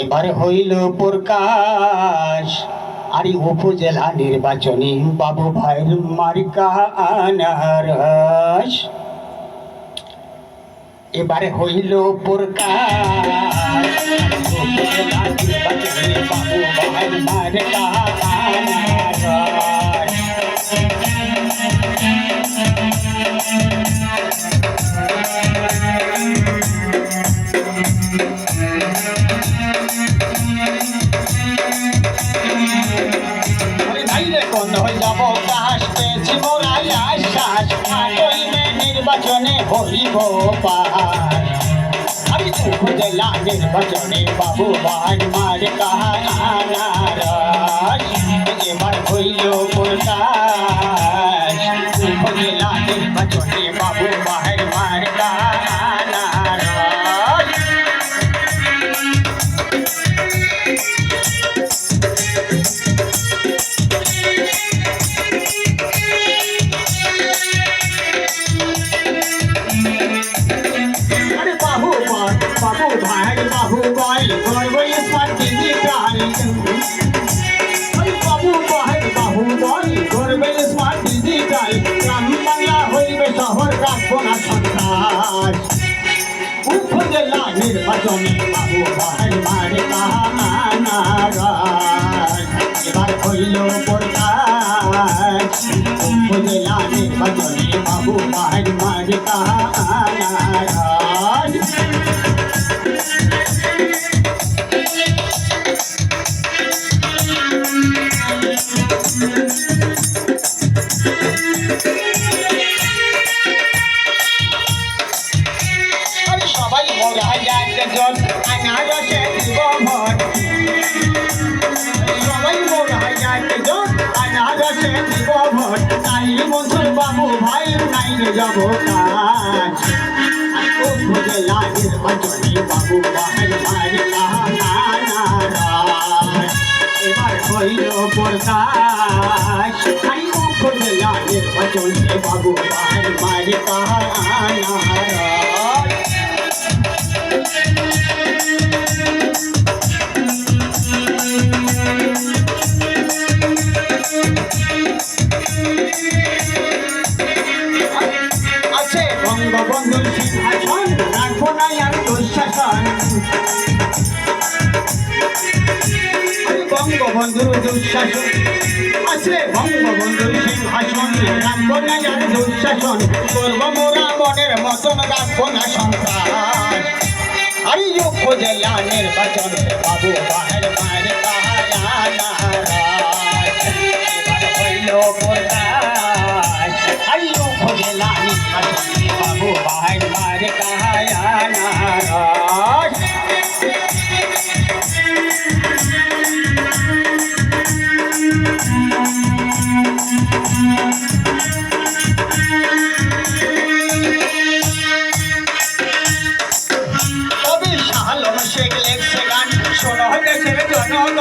এবার হইল প্রকাশ আর উপজেলা নির্বাচনে বাবু ভাইয়ের মার্কা আনারস। এবারে হইল প্রকাশ উপজেলা নির্বাচনে বাবু ভাইয়ের মার্কা আনারস। নির্বাচনে হইব পার আমি উপজেলা নির্বাচনে বাবু ভাই মার্কা আনারস। এবার হইল প্রকাশ উপজেলা নির্বাচনে বাবু ভাই মার্কা আনারস। বাবু ভাই বাবু ভাই গর্ব স্মার্ট ডিজিটাল বাবু ভাই বাবু ভাই গর্ব স্মার্ট ডিজিটাল গ্রাম বাংলা হইবে শহর রাখবো না সন্ত্রাস। উপজেলা নির্বাচনে বাবু ভাই মার্কা আনারস। এবার হইল প্রকাশ উপজেলা নির্বাচনে বাবু ভাই মার্কা আনারস। সবাই মোরা একজন আনারসে দিব ভোট, সবাই মোরা একজন আনারসে দিব ভোট। তাই মনসুর বাবু ভাই নাইলে যাব কাজ উপজেলা নির্বাচনে বাবু ভাই মার্কা আনারস। এবার হইল প্রকাশ উপজেলা নির্বাচনে বাবু ভাই মার্কা আনারস। আছে বঙ্গবন্ধুর সিংহাসন রাখবো না আর দুঃশাসন, বঙ্গবন্ধুর দুঃশাসন আছে বঙ্গবন্ধুর সিংহাসন রাখবো না আর দুঃশাসন। করবো মোরা মনের মতন রাখবো না সন্ত্রাস। আর উপজেলা নির্বাচন বাবু ভাইয়ের মার্কা আনারস। এবার হইল প্রকাশ আর উপজেলা নির্বাচনে বাবু ভাইয়ের মার্কা আনারস। শোনো দেশের জনগণ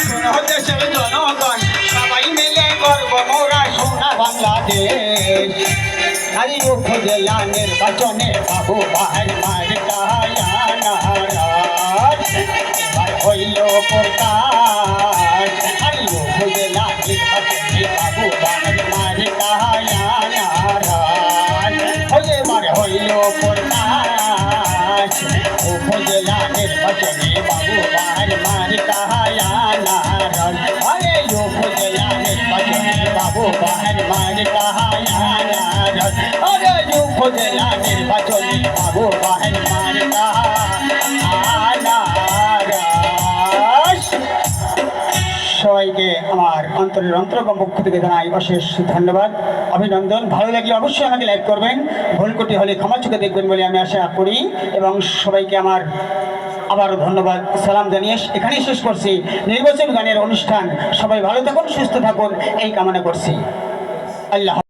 শোনো দেশের জনগণ সবাই মিলে করব মোরা সোনা বাংলাদেশ। আর উপজেলা নির্বাচনে বাবু ভাই মার্কা আনারস। এবার হইল প্রকাশ আর উপজেলা নির্বাচনে বাবু ভাই মার্কা আনারস। এবার হইল প্রকাশ উপজেলা নির্বাচনে বাবু ভাই মার্কা আনারস। আরে উপজেলা নির্বাচনে বাবু ভাই মার্কা আনারস। আরে উপজেলা নির্বাচনে বাবু ভাই মার্কা আনারস। সবাইকে আমার অন্তরের অন্তরঙ্গ পক্ষ থেকে জানাই অশেষ ধন্যবাদ, অভিনন্দন। ভালো লাগলে অবশ্যই আমাকে লাইক করবেন, ভুল ত্রুটি হলে ক্ষমা চোখে দেখবেন বলে আমি আশা করি। এবং সবাইকে আমার আবারও ধন্যবাদ সালাম জানিয়ে এখানেই শেষ করছি নির্বাচন গানের অনুষ্ঠান। সবাই ভালো থাকুন, সুস্থ থাকুন এই কামনা করছি। আল্লাহ।